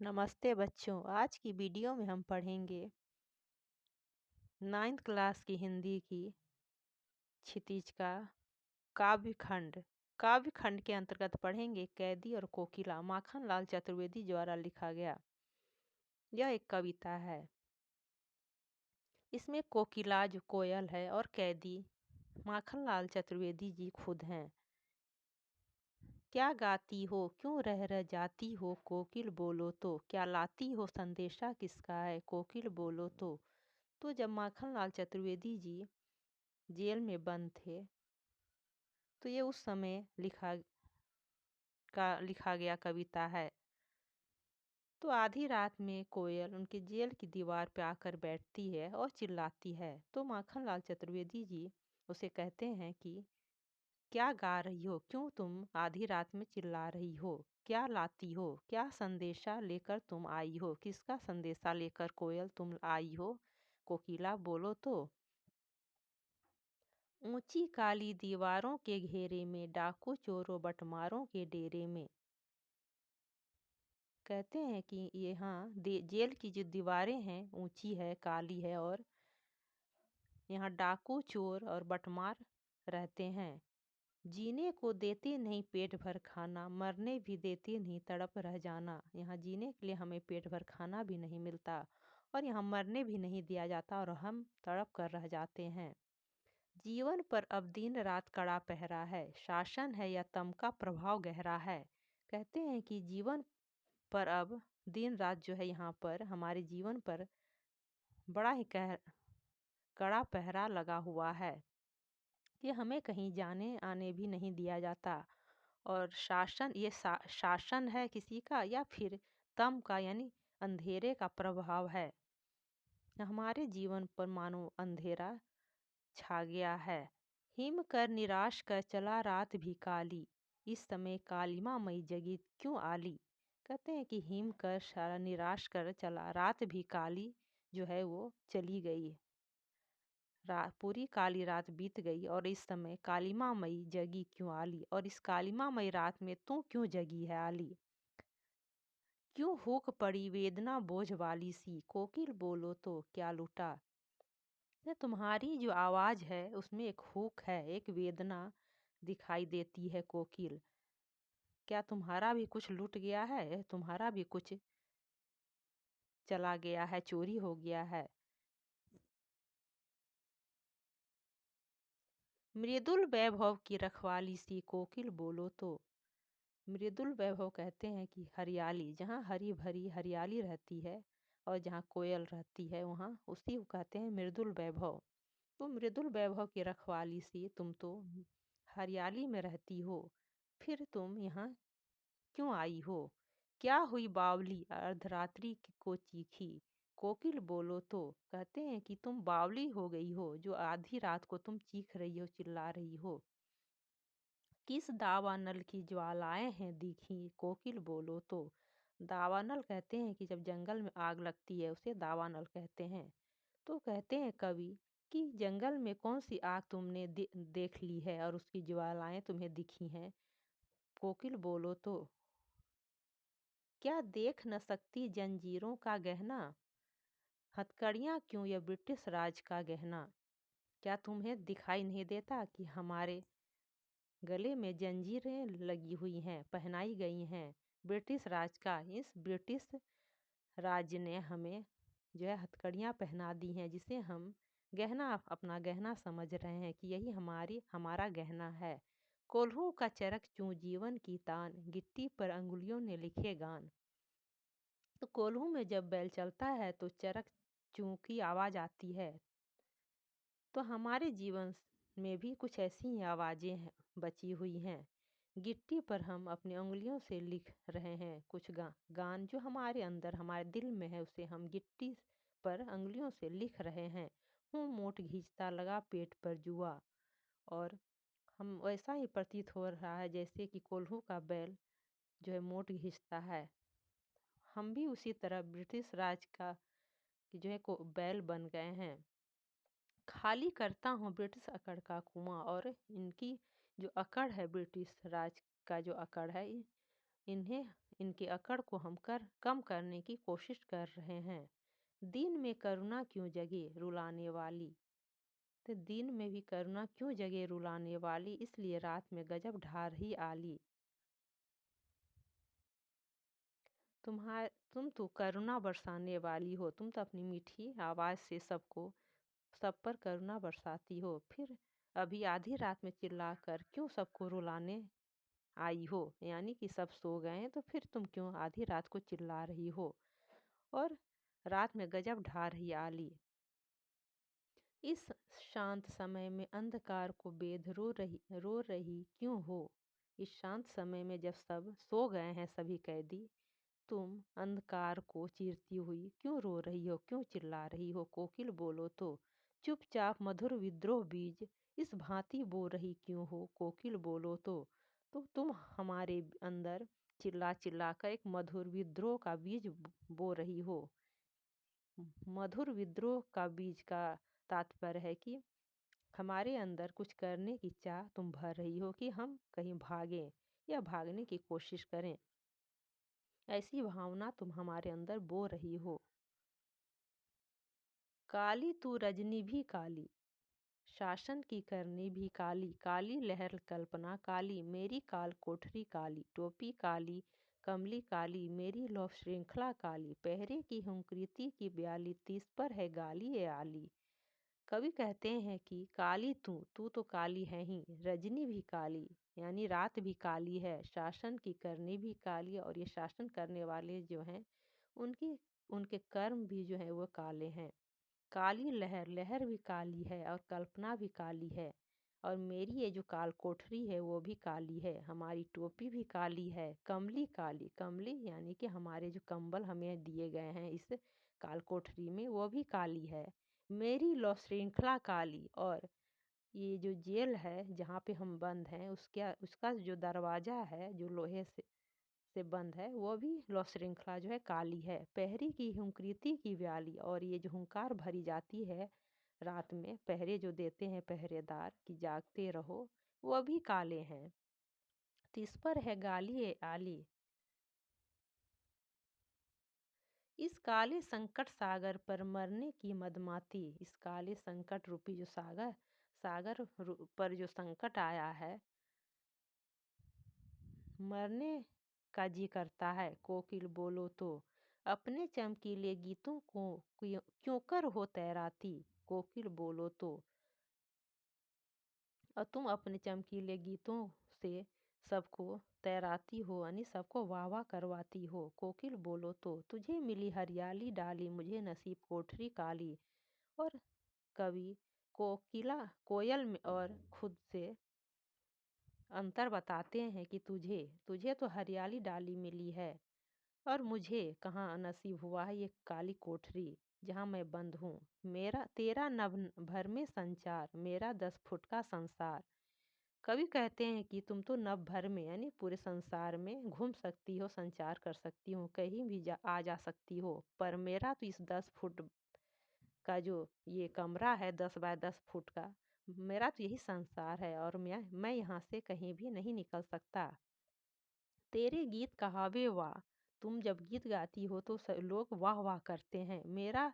नमस्ते बच्चों। आज की वीडियो में हम पढ़ेंगे 9th क्लास की हिंदी की क्षितिज का काव्यखंड। काव्यखंड के अंतर्गत पढ़ेंगे कैदी और कोकिला, माखन लाल चतुर्वेदी द्वारा लिखा गया। यह एक कविता है। इसमें कोकिला जो कोयल है और कैदी माखन लाल चतुर्वेदी जी खुद हैं। क्या गाती हो, क्यों रह जाती हो, कोकिल बोलो तो। क्या लाती हो, संदेशा किसका है, कोकिल बोलो तो जब माखन लाल चतुर्वेदी जी जेल में बंद थे तो ये उस समय लिखा गया कविता है। तो आधी रात में कोयल उनके जेल की दीवार पे आकर बैठती है और चिल्लाती है। तो माखन लाल चतुर्वेदी जी उसे कहते हैं कि क्या गा रही हो, क्यों तुम आधी रात में चिल्ला रही हो, क्या लाती हो, क्या संदेशा लेकर तुम आई हो, किसका संदेशा लेकर कोयल तुम आई हो, कोकिला बोलो तो। ऊंची काली दीवारों के घेरे में, डाकू चोरों बटमारों के डेरे में। कहते हैं कि यहाँ जेल की जो दीवारें हैं ऊंची है, काली है, और यहाँ डाकू चोर और बटमार रहते हैं। जीने को देते नहीं पेट भर खाना, मरने भी देते नहीं तड़प रह जाना। यहाँ जीने के लिए हमें पेट भर खाना भी नहीं मिलता और यहाँ मरने भी नहीं दिया जाता और हम तड़प कर रह जाते हैं। जीवन पर अब दिन रात कड़ा पहरा है, शासन है या तम का प्रभाव गहरा है। कहते हैं कि जीवन पर अब दिन रात जो है यहाँ पर हमारे जीवन पर बड़ा ही कड़ा पहरा लगा हुआ है कि हमें कहीं जाने आने भी नहीं दिया जाता। और शासन ये शासन है किसी का या फिर तम का यानी अंधेरे का प्रभाव है। हमारे जीवन पर मानो अंधेरा छा गया है। हिम कर निराश कर चला रात भी काली, इस समय कालिमा मई जगी क्यों आली। कहते हैं कि हिम कर सारा निराश कर चला, रात भी काली जो है वो चली गई, पूरी काली रात बीत गई और इस समय कालिमा मई जगी क्यों आली, और इस कालिमा मई रात में तू क्यों जगी है आली। क्यों हुक पड़ी वेदना बोझ वाली सी, कोकिल बोलो तो क्या लूटा। तुम्हारी जो आवाज है उसमें एक हुक है, एक वेदना दिखाई देती है कोकिल। क्या तुम्हारा भी कुछ लूट गया है, तुम्हारा भी कुछ चला गया है, चोरी हो गया है। मृदुल वैभव की रखवाली सी, कोकिल बोलो तो। मृदुल वैभव कहते हैं कि हरियाली, जहाँ हरी भरी हरियाली रहती है और जहाँ कोयल रहती है वहाँ उसी को कहते हैं मृदुल वैभव। तो मृदुल वैभव की रखवाली सी, तुम तो हरियाली में रहती हो, फिर तुम यहाँ क्यों आई हो। क्या हुई बावली अर्धरात्रि को चीखी, कोकिल बोलो तो। कहते हैं कि तुम बावली हो गई हो जो आधी रात को तुम चीख रही हो, चिल्ला रही हो। किस दावानल की ज्वालाएं हैं दिखी, कोकिल बोलो तो। दावानल कहते हैं कि जब जंगल में आग लगती है उसे दावानल कहते हैं। तो कहते हैं कवि कि जंगल में कौन सी आग तुमने देख ली है और उसकी ज्वालाएं तुम्हें दिखी हैं, कोकिल बोलो तो। क्या देख न सकती जंजीरों का गहना, हथकड़ियाँ क्यों ये ब्रिटिश राज का गहना। क्या तुम्हें दिखाई नहीं देता कि हमारे गले में जंजीरें लगी हुई हैं, पहनाई गई हैं ब्रिटिश राज का। इस ब्रिटिश राज ने हमें जो है हथकड़ियाँ पहना दी हैं, जिसे हम गहना अपना गहना समझ रहे हैं कि यही हमारा गहना है। कोल्हू का चरक चूँ जीवन की तान, गिट्टी पर अंगुलियों ने लिखे गान। तो कोल्हू में जब बैल चलता है तो चरक चूँ की आवाज़ आती है। तो हमारे जीवन में भी कुछ ऐसी ही आवाज़ें बची हुई हैं। गिट्टी पर हम अपनी उंगलियों से लिख रहे हैं कुछ गान जो हमारे अंदर हमारे दिल में है, उसे हम गिट्टी पर उंगलियों से लिख रहे हैं। हूँ मोट घींचता लगा पेट पर जुआ। और हम वैसा ही प्रतीत हो रहा है जैसे कि कोल्हू का बैल जो है मोट घींचता है। हम भी उसी तरह ब्रिटिश राज का जो है को बैल बन गए हैं। खाली करता हूँ ब्रिटिश अकड़ का कुआं, और इनकी जो अकड़ है ब्रिटिश राज का जो अकड़ है इन्हें इनके अकड़ को हम कम करने की कोशिश कर रहे हैं। दिन में करुणा क्यों जगे रुलाने वाली। तो दिन में भी करुणा क्यों जगे रुलाने वाली, इसलिए रात में गजब ढा रही आली। तुम तो करुणा बरसाने वाली हो, तुम तो अपनी मीठी आवाज़ से सब पर करुणा बरसाती हो। फिर अभी आधी रात में चिल्लाकर क्यों सबको रुलाने आई हो, यानी कि सब सो गए हैं तो फिर तुम क्यों आधी रात को चिल्ला रही हो और रात में गजब ढा रही आली। इस शांत समय में अंधकार को बेध रो रही क्यों हो। इस शांत समय में जब सब सो गए हैं सभी कैदी, तुम अंधकार को चीरती हुई क्यों रो रही हो, क्यों चिल्ला रही हो। कोकिल बोलो तो चुपचाप मधुर विद्रोह बीज इस भांति बो रही क्यों हो। कोकिल बोलो तो तुम हमारे अंदर चिल्ला चिल्ला कर एक मधुर विद्रोह का बीज बो रही हो। मधुर विद्रोह का बीज का तात्पर्य है कि हमारे अंदर कुछ करने की चाह तुम भर रही हो कि हम कहीं भागें या भागने की कोशिश करें, ऐसी भावना तुम हमारे अंदर बो रही हो। काली तू रजनी भी काली, शासन की करनी भी काली, काली लहर कल्पना काली, मेरी काल कोठरी काली, टोपी काली कमली काली, मेरी लौह श्रृंखला काली, पहरे की हूँ कृति की ब्याली, तीस पर है गाली ए आली। कवि कहते हैं कि काली तू तो काली है ही, रजनी भी काली यानी रात भी काली है, शासन की करनी भी काली, और ये शासन करने वाले जो हैं उनकी उनके कर्म भी जो है वो काले हैं। काली लहर लहर भी काली है और कल्पना भी काली है, और मेरी ये जो काल कोठरी है वो भी काली है, हमारी टोपी भी काली है, कमली काली, कमली यानी कि हमारे जो कंबल हमें दिए गए हैं इस काल कोठरी में वो भी काली है, मेरी लौ श्रृंखला काली, और ये जो जेल है जहाँ पे हम बंद हैं उसका जो दरवाज़ा है जो लोहे से बंद है वो भी लौ श्रृंखला जो है काली है। पहरी की हुंकृति की व्याली, और ये जो हुंकार भरी जाती है रात में पहरे जो देते हैं पहरेदार कि जागते रहो, वो भी काले हैं। तिस पर है गाली ए आली, इस काले संकट सागर पर मरने की मदमाती। इस काले संकट रूपी जो सागर पर जो संकट आया है, मरने का जी करता है। कोकिल बोलो तो अपने चमकीले गीतों को क्यों कर हो तैराती। कोकिल बोलो तो, और तुम अपने चमकीले गीतों से सबको तैराती हो यानी सबको वाह वाह करवाती हो। कोकिल बोलो तो तुझे मिली हरियाली डाली, मुझे नसीब कोठरी काली। और कवि कोयल में और खुद से अंतर बताते हैं कि तुझे तो हरियाली डाली मिली है और मुझे कहाँ नसीब हुआ है ये काली कोठरी जहाँ मैं बंद हूँ। मेरा तेरा नभ भर में संचार, मेरा 10 फुट का संसार। कवि कहते हैं कि तुम तो नभ भर में यानी पूरे संसार में घूम सकती हो, संचार कर सकती हो, कहीं भी आ जा सकती हो, पर मेरा तो इस 10 फुट का जो ये कमरा है 10 बाय 10 फुट का, मेरा तो यही संसार है और मैं यहाँ से कहीं भी नहीं निकल सकता। तेरे गीत कहावे वाह, तुम जब गीत गाती हो तो लोग वाह वाह करते हैं। मेरा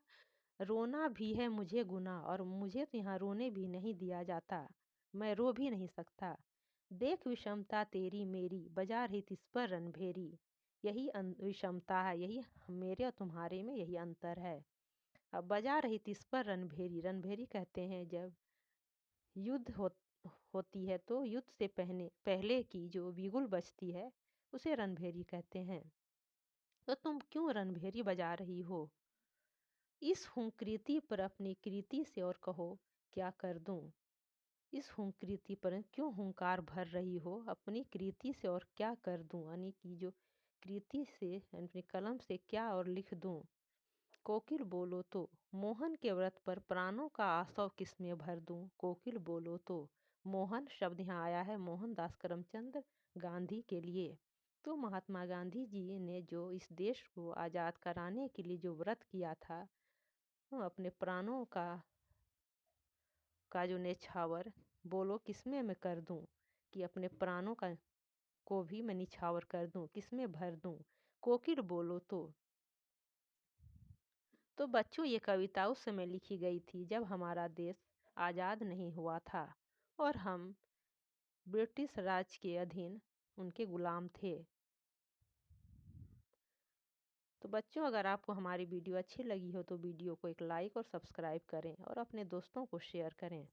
रोना भी है मुझे गुनाह, और मुझे तो यहाँ रोने भी नहीं दिया जाता, मैं रो भी नहीं सकता। देख विषमता तेरी मेरी, बजा रही तिस पर रणभेरी। यही विषमता है, यही मेरे और तुम्हारे में यही अंतर है। अब बजा रही तिस पर रणभेरी, रणभेरी कहते हैं जब युद्ध होती है तो युद्ध से पहले की जो बिगुल बजती है उसे रणभेरी कहते हैं। तो तुम क्यों रणभेरी बजा रही हो इस हुंकृति पर अपनी कृति से, और कहो क्या कर दूं। इस हुंकृति पर क्यों हुंकार भर रही हो अपनी कृति से, और क्या कर दूं यानी कि जो कृति से अपनी कलम से क्या और लिख दूं। कोकिल बोलो तो मोहन के व्रत पर प्राणों का आसव किसमें भर दूं। कोकिल बोलो तो मोहन शब्द यहाँ आया है मोहनदास करमचंद गांधी के लिए। तो महात्मा गांधी जी ने जो इस देश को आज़ाद कराने के लिए जो व्रत किया था, वो अपने प्राणों का जो निछावर बोलो किसमें मैं कर दूं, कि अपने प्राणों का को भी मैं निछावर कर दूं, किसमें भर दूं। कोकिल बोलो तो बच्चों ये कविता उस समय लिखी गई थी जब हमारा देश आज़ाद नहीं हुआ था और हम ब्रिटिश राज के अधीन उनके गुलाम थे। तो बच्चों अगर आपको हमारी वीडियो अच्छी लगी हो तो वीडियो को एक लाइक और सब्सक्राइब करें और अपने दोस्तों को शेयर करें।